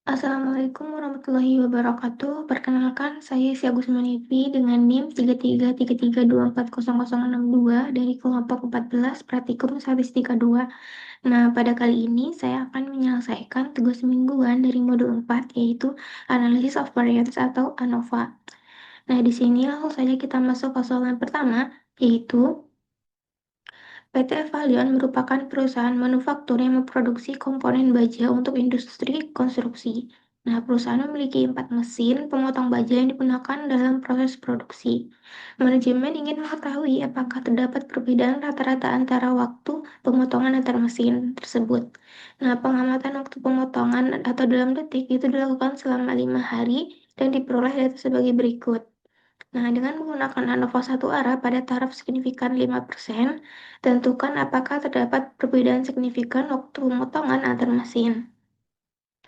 Assalamualaikum warahmatullahi wabarakatuh. Perkenalkan, saya Isi Agus Manifi dengan NIM 3333240062 dari kelompok 14 Praktikum Statistika 2. Nah, pada kali ini saya akan menyelesaikan tugas mingguan dari modul 4, yaitu Analysis of Variance atau ANOVA. Nah, di sini langsung saja kita masuk ke soal pertama, yaitu PT Evalion merupakan perusahaan manufaktur yang memproduksi komponen baja untuk industri konstruksi. Nah, perusahaan memiliki 4 mesin pemotong baja yang digunakan dalam proses produksi. Manajemen ingin mengetahui apakah terdapat perbedaan rata-rata antara waktu pemotongan antar mesin tersebut. Nah, pengamatan waktu pemotongan atau dalam detik itu dilakukan selama 5 hari dan diperoleh data sebagai berikut. Nah, dengan menggunakan ANOVA satu arah pada taraf signifikan 5%, tentukan apakah terdapat perbedaan signifikan waktu pemotongan antar mesin.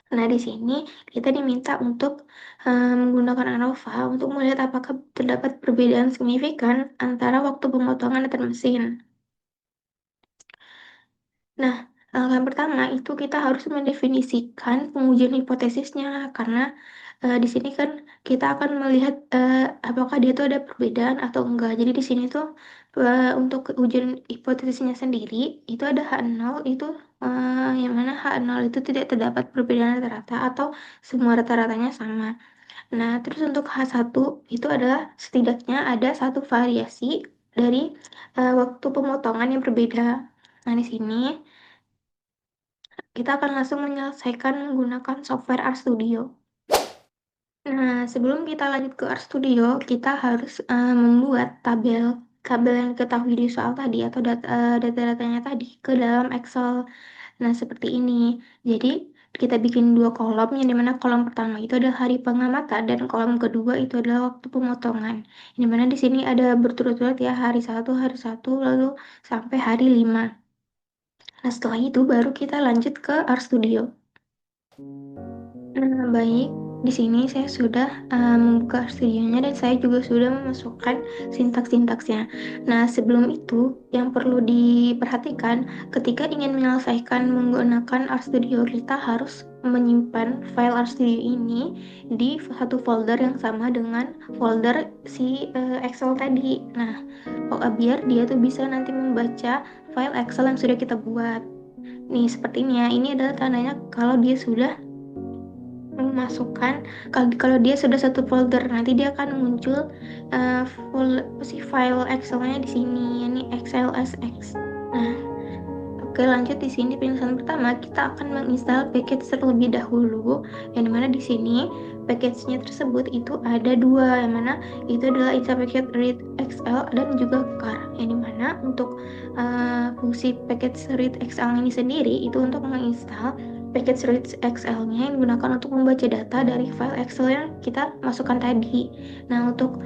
Nah, di sini kita diminta untuk menggunakan ANOVA untuk melihat apakah terdapat perbedaan signifikan antara waktu pemotongan antar mesin. Nah, langkah pertama itu kita harus mendefinisikan pengujian hipotesisnya karena di sini kan kita akan melihat apakah dia itu ada perbedaan atau enggak. Jadi di sini tuh untuk ujian hipotesisnya sendiri itu ada H0 itu yang mana H0 itu tidak terdapat perbedaan rata-rata atau semua rata-ratanya sama. Nah, terus untuk H1 itu adalah setidaknya ada satu variasi dari waktu pemotongan yang berbeda. Nah, di sini kita akan langsung menyelesaikan menggunakan software RStudio. Nah, sebelum kita lanjut ke RStudio, kita harus membuat tabel yang diketahui di soal tadi atau data-datanya tadi ke dalam Excel. Nah, seperti ini. Jadi, kita bikin dua kolom, yang dimana kolom pertama itu adalah hari pengamatan dan kolom kedua itu adalah waktu pemotongan. Yang dimana di sini ada berturut-turut ya, hari satu, lalu sampai hari 5. Nah, setelah itu baru kita lanjut ke RStudio. Nah, baik. Di sini saya sudah membuka studionya dan saya juga sudah memasukkan sintaks-sintaksnya. Nah, sebelum itu yang perlu diperhatikan ketika ingin menyelesaikan menggunakan RStudio, kita harus menyimpan file RStudio ini di satu folder yang sama dengan folder si Excel tadi. Nah, biar dia tuh bisa nanti membaca file Excel yang sudah kita buat. Nih, seperti ini ya. Ini adalah tandanya kalau dia sudah memasukkan, kalau dia sudah satu folder, nanti dia akan muncul si file Excel-nya di sini, ini XLSX. Nah, oke, lanjut. Di sini penjelasan pertama kita akan menginstal package terlebih dahulu, yang dimana di sini package-nya tersebut itu ada dua, yang mana itu adalah install package read XL dan juga car, yang dimana untuk fungsi package read XL ini sendiri itu untuk menginstal package read XL-nya yang digunakan untuk membaca data dari file Excel yang kita masukkan tadi. Nah, untuk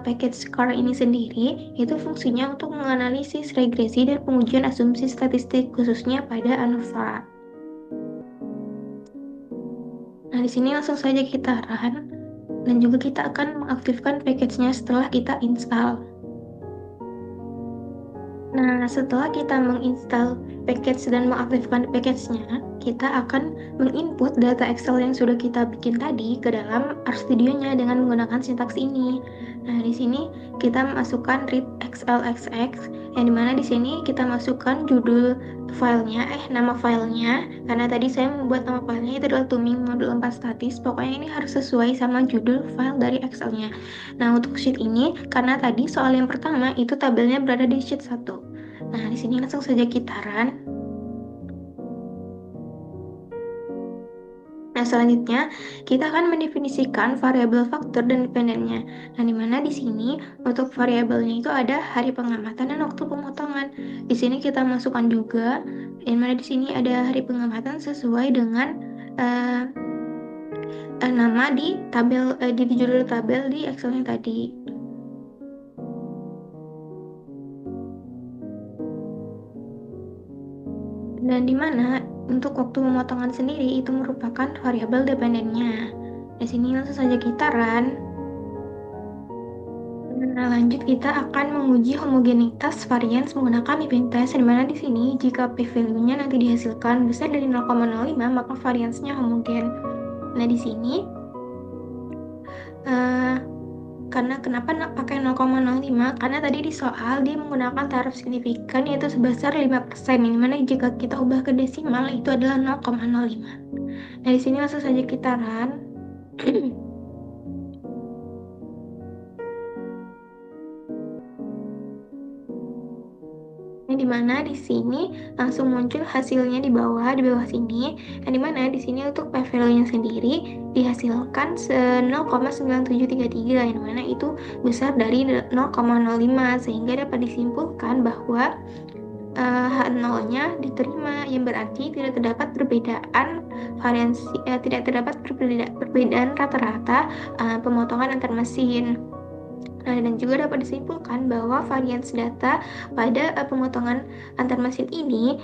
package car ini sendiri itu fungsinya untuk menganalisis regresi dan pengujian asumsi statistik khususnya pada ANOVA. Nah, di sini langsung saja kita run dan juga kita akan mengaktifkan package-nya setelah kita install. Nah, setelah kita menginstal package dan mengaktifkan package-nya, kita akan menginput data Excel yang sudah kita bikin tadi ke dalam RStudio-nya dengan menggunakan sintaks ini. Nah, di sini kita masukkan read XLXX, yang dimana di sini kita masukkan judul filenya, nama filenya, karena tadi saya membuat nama filenya itu adalah Tuming Modul 4 Statis. Pokoknya ini harus sesuai sama judul file dari Excel-nya. Nah, untuk sheet ini, karena tadi soal yang pertama itu tabelnya berada di sheet 1. Nah, di sini langsung saja kita run. Nah, selanjutnya kita akan mendefinisikan variabel faktor dan dependennya. Nah, di mana di sini untuk variabelnya itu ada hari pengamatan dan waktu pemotongan. Di sini kita masukkan juga, yang mana di sini ada hari pengamatan sesuai dengan nama di tabel di judul tabel di Excel yang tadi. Dan di mana untuk waktu pemotongan sendiri itu merupakan variabel dependennya. Di sini langsung saja kita run. Nah, lanjut kita akan menguji homogenitas varians menggunakan event test, di mana di sini jika p-value-nya nanti dihasilkan besar dari 0,05 maka variansnya homogen. Nah, di sini eh, karena kenapa pakai 0,05? Karena tadi di soal dia menggunakan taraf signifikan yaitu sebesar 5%, yang mana jika kita ubah ke desimal itu adalah 0,05. Nah, di sini langsung saja kita run. Yang dimana di sini langsung muncul hasilnya di bawah sini. Yang dimana di sini untuk P value-nya sendiri dihasilkan 0,9733, yang mana itu besar dari 0,05, sehingga dapat disimpulkan bahwa H0-nya diterima, yang berarti tidak terdapat perbedaan variansi, tidak terdapat perbedaan rata-rata pemotongan antar mesin. Nah, dan juga dapat disimpulkan bahwa varians data pada pemotongan antar mesin ini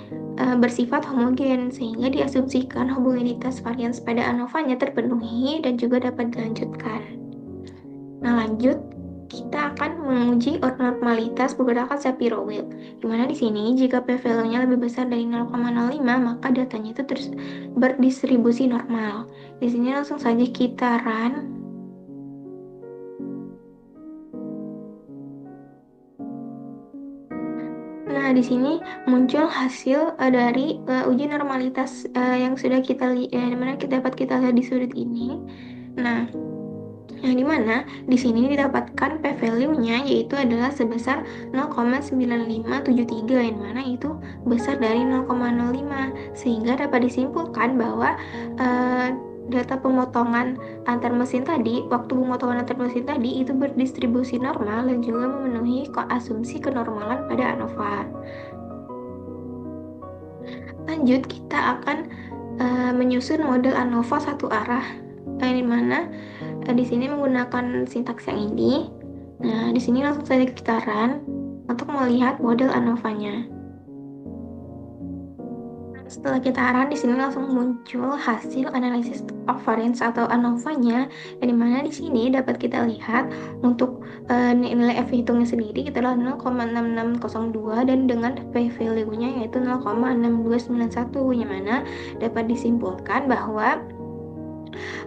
bersifat homogen, sehingga diasumsikan homogenitas varians pada ANOVA-nya terpenuhi dan juga dapat dilanjutkan. Nah, lanjut kita akan menguji normalitas pergerakan Shapiro-Wilk. Dimana di sini jika P value-nya lebih besar dari 0,05 maka datanya itu terus berdistribusi normal. Di sini langsung saja kita run. Nah, di sini muncul hasil dari uji normalitas yang sudah kita lihat, dimana kita dapat kita lihat di sudut ini. Nah, yang dimana di sini didapatkan P value-nya yaitu adalah sebesar 0,9573, yang mana itu besar dari 0,05, sehingga dapat disimpulkan bahwa data pemotongan antar mesin tadi, waktu pemotongan antar mesin tadi itu berdistribusi normal dan juga memenuhi asumsi kenormalan pada ANOVA. Lanjut, kita akan menyusun model ANOVA satu arah, yang dimana di sini menggunakan sintaks yang ini. Nah, di sini langsung saja kita run untuk melihat model ANOVA-nya. Setelah kita run, di sini langsung muncul hasil analisis of variance atau ANOVA-nya, yang dimana di sini dapat kita lihat untuk nilai F hitungnya sendiri itu adalah 0,6602 dan dengan P value-nya yaitu 0,6291, yang mana dapat disimpulkan bahwa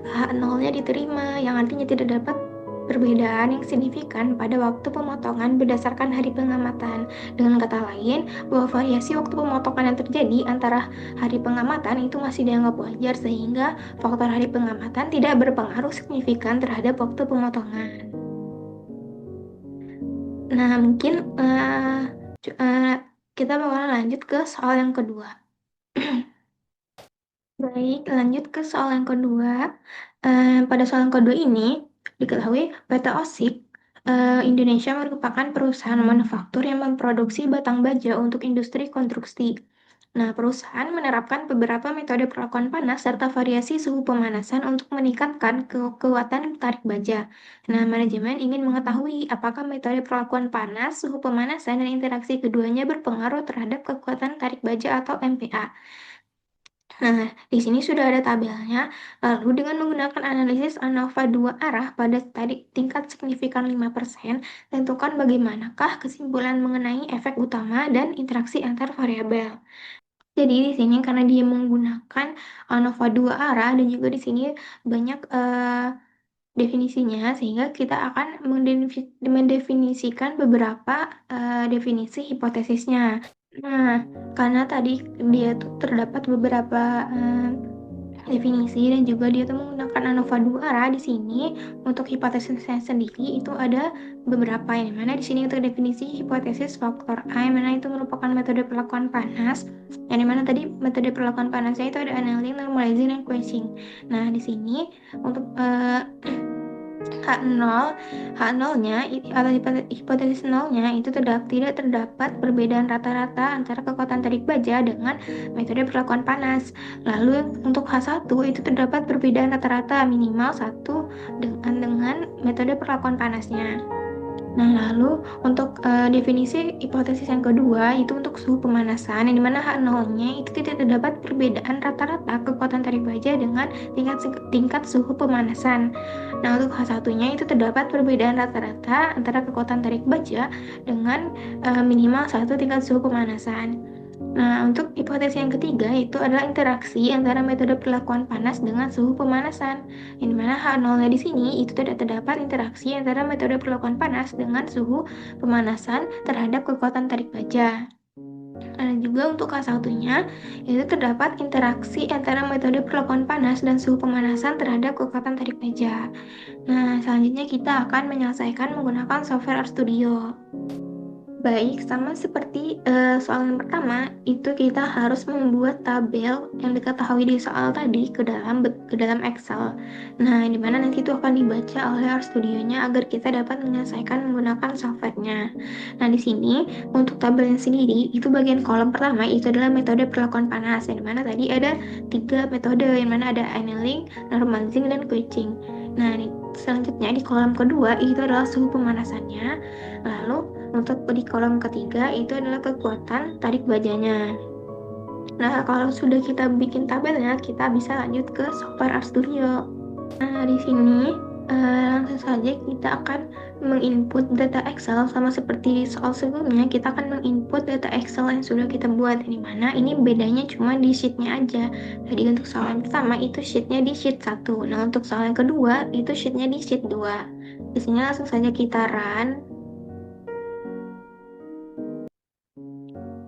H0-nya diterima, yang artinya tidak dapat perbedaan yang signifikan pada waktu pemotongan berdasarkan hari pengamatan. Dengan kata lain, bahwa variasi waktu pemotongan yang terjadi antara hari pengamatan itu masih dianggap wajar, sehingga faktor hari pengamatan tidak berpengaruh signifikan terhadap waktu pemotongan. Nah, mungkin kita bakalan lanjut ke soal yang kedua. Baik, lanjut ke soal yang kedua. Pada soal yang kedua ini, diketahui PT OSIP Indonesia merupakan perusahaan manufaktur yang memproduksi batang baja untuk industri konstruksi. Nah, perusahaan menerapkan beberapa metode perlakuan panas serta variasi suhu pemanasan untuk meningkatkan kekuatan tarik baja. Nah, manajemen ingin mengetahui apakah metode perlakuan panas, suhu pemanasan, dan interaksi keduanya berpengaruh terhadap kekuatan tarik baja atau MPa. Nah, di sini sudah ada tabelnya. Lalu dengan menggunakan analisis ANOVA 2 arah pada tingkat signifikan 5%, tentukan bagaimanakah kesimpulan mengenai efek utama dan interaksi antar variabel. Jadi di sini karena dia menggunakan ANOVA 2 arah dan juga di sini banyak definisinya, sehingga kita akan mendefinisikan beberapa definisi hipotesisnya. Nah, karena tadi dia tuh terdapat beberapa definisi dan juga dia tuh menggunakan ANOVA 2 arah di sini. Untuk hipotesisnya sendiri itu ada beberapa, yang mana di sini untuk definisi hipotesis faktor A, yang mana itu merupakan metode perlakuan panas. Yang dimana tadi metode perlakuan panasnya itu ada annealing, normalizing, dan quenching. Nah, di sini untuk H0-nya atau hipotesis nolnya itu tidak terdapat perbedaan rata-rata antara kekuatan tarik baja dengan metode perlakuan panas. Lalu untuk H1 itu terdapat perbedaan rata-rata minimal 1 dengan metode perlakuan panasnya. Nah, lalu untuk definisi hipotesis yang kedua itu untuk suhu pemanasan, yang dimana H0-nya itu tidak terdapat perbedaan rata-rata kekuatan tarik baja dengan tingkat suhu pemanasan. Nah, untuk H1-nya itu terdapat perbedaan rata-rata antara kekuatan tarik baja dengan minimal 1 tingkat suhu pemanasan. Nah, untuk hipotesis yang ketiga itu adalah interaksi antara metode perlakuan panas dengan suhu pemanasan. Yang dimana H0-nya di sini itu tidak terdapat interaksi antara metode perlakuan panas dengan suhu pemanasan terhadap kekuatan tarik baja. Dan juga untuk K1-nya itu terdapat interaksi antara metode perlakuan panas dan suhu pemanasan terhadap kekuatan tarik baja. Nah, selanjutnya kita akan menyelesaikan menggunakan software RStudio. Baik, sama seperti soal yang pertama, itu kita harus membuat tabel yang diketahui di soal tadi ke dalam Excel. Nah, di mana nanti itu akan dibaca oleh RStudio-nya agar kita dapat menyelesaikan menggunakan software-nya. Nah, di sini untuk tabelnya sendiri, itu bagian kolom pertama itu adalah metode perlakuan panas, yang dimana tadi ada 3 metode, yang mana ada annealing, normalizing, dan quenching. Nah, selanjutnya di kolom kedua itu adalah suhu pemanasannya. Lalu untuk di kolom ketiga itu adalah kekuatan tarik bajanya. Nah, kalau sudah kita bikin tabelnya, kita bisa lanjut ke software RStudio. Nah, di sini langsung saja kita akan menginput data Excel sama seperti soal sebelumnya, kita akan menginput data Excel yang sudah kita buat, di mana ini bedanya cuma di sheetnya aja. Jadi untuk soal yang pertama itu sheetnya di sheet 1. Nah, untuk soal yang kedua itu sheetnya di sheet 2. Di sini langsung saja kita run.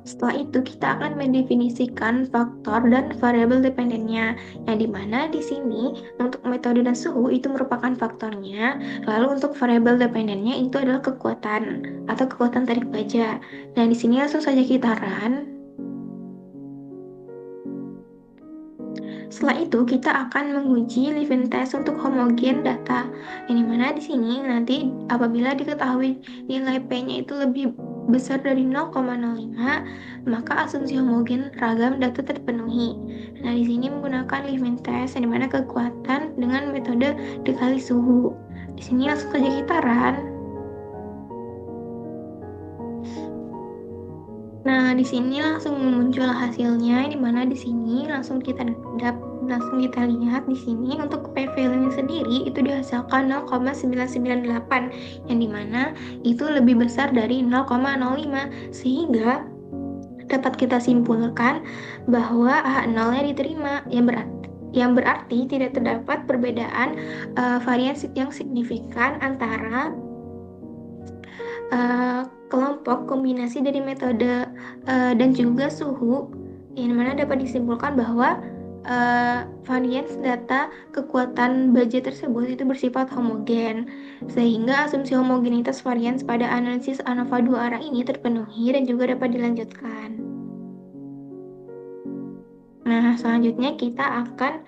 Setelah itu kita akan mendefinisikan faktor dan variabel dependennya, yang dimana di sini untuk metode dan suhu itu merupakan faktornya, lalu untuk variabel dependennya itu adalah kekuatan atau kekuatan tarik baja. Nah, di sini langsung saja kita run. Setelah itu kita akan menguji living test untuk homogen data, yang dimana di sini nanti apabila diketahui nilai P-nya itu lebih besar dari 0,05, maka asumsi homogen ragam data terpenuhi. Nah, di sini menggunakan living test, yang dimana kekuatan dengan metode dikali suhu. Di sini langsung saja kita run. Nah, di sini langsung muncul hasilnya, di mana di sini langsung kita lihat di sini untuk p-value sendiri itu dihasilkan 0,998, yang dimana itu lebih besar dari 0,05, sehingga dapat kita simpulkan bahwa H0-nya diterima, yang berarti tidak terdapat perbedaan varian yang signifikan antara kelompok kombinasi dari metode dan juga suhu, yang mana dapat disimpulkan bahwa varians data kekuatan baja tersebut itu bersifat homogen, sehingga asumsi homogenitas varians pada analisis ANOVA dua arah ini terpenuhi dan juga dapat dilanjutkan. Nah, selanjutnya kita akan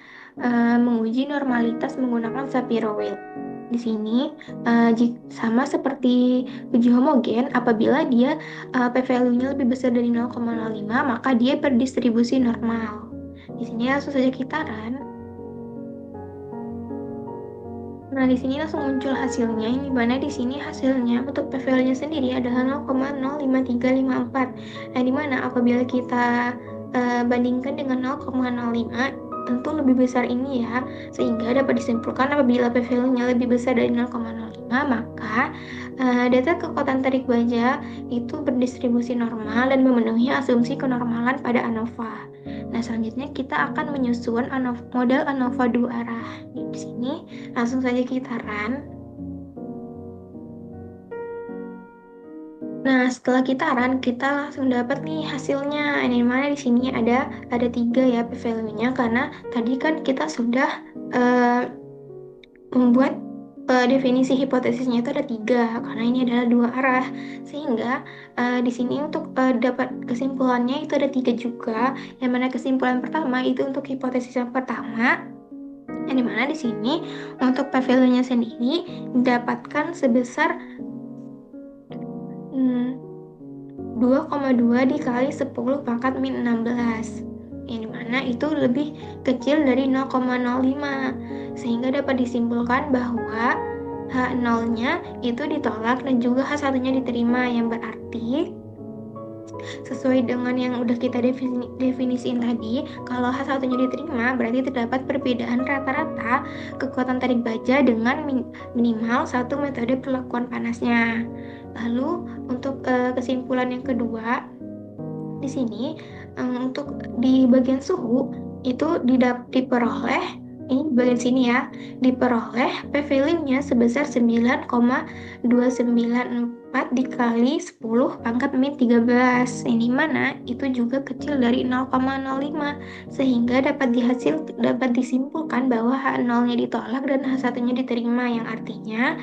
menguji normalitas menggunakan Shapiro-Wilk. Di sini sama seperti uji homogen, apabila dia p-value-nya lebih besar dari 0,05, maka dia berdistribusi normal. Di sini langsung saja kita run. Nah, di sini langsung muncul hasilnya. Ini mana di sini hasilnya untuk p-value-nya sendiri adalah 0,05354. Nah, di mana apabila kita bandingkan dengan 0,05, tentu lebih besar ini ya, sehingga dapat disimpulkan apabila p-value-nya lebih besar dari 0,05, maka data kekuatan tarik baja itu berdistribusi normal dan memenuhi asumsi kenormalan pada ANOVA. Nah, selanjutnya kita akan menyusun model ANOVA dua arah. Di sini langsung saja kita run. Nah, setelah kita run, kita langsung dapat nih hasilnya. Ini mana di sini ada 3 ya p-value-nya, karena tadi kan kita sudah membuat definisi hipotesisnya itu ada 3, karena ini adalah 2 arah, sehingga di sini untuk dapat kesimpulannya itu ada 3 juga. Yang mana kesimpulan pertama itu untuk hipotesis yang pertama, yang dimana di sini untuk p-value-nya sendiri didapatkan sebesar 2,2 dikali 10 pangkat min 16, yang dimana itu lebih kecil dari 0,05, sehingga dapat disimpulkan bahwa H0-nya itu ditolak dan juga H1-nya diterima, yang berarti sesuai dengan yang udah kita definisiin tadi, kalau H1-nya diterima berarti terdapat perbedaan rata-rata kekuatan tarik baja dengan minimal 1 metode perlakuan panasnya. Lalu untuk kesimpulan yang kedua, di sini Untuk di bagian suhu itu diperoleh, ini bagian sini ya, diperoleh P value-nya sebesar 9,294 dikali 10 pangkat min 13, ini mana itu juga kecil dari 0,05, sehingga dapat disimpulkan bahwa H0-nya ditolak dan H1-nya diterima, yang artinya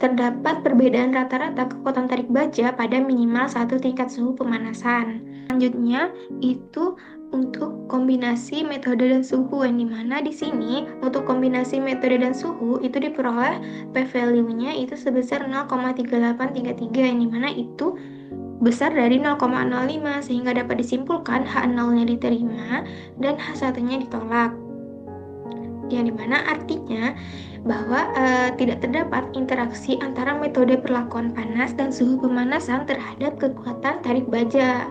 terdapat perbedaan rata-rata kekuatan tarik baja pada minimal satu tingkat suhu pemanasan. Selanjutnya itu untuk kombinasi metode dan suhu, yang dimana di sini untuk kombinasi metode dan suhu itu diperoleh P value-nya itu sebesar 0,3833, yang dimana itu besar dari 0,05, sehingga dapat disimpulkan H0-nya diterima dan H1-nya ditolak, yang dimana artinya bahwa tidak terdapat interaksi antara metode perlakuan panas dan suhu pemanasan terhadap kekuatan tarik baja.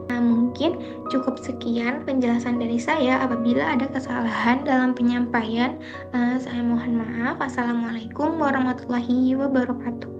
Nah, mungkin cukup sekian penjelasan dari saya. Apabila ada kesalahan dalam penyampaian, saya mohon maaf. Assalamualaikum warahmatullahi wabarakatuh.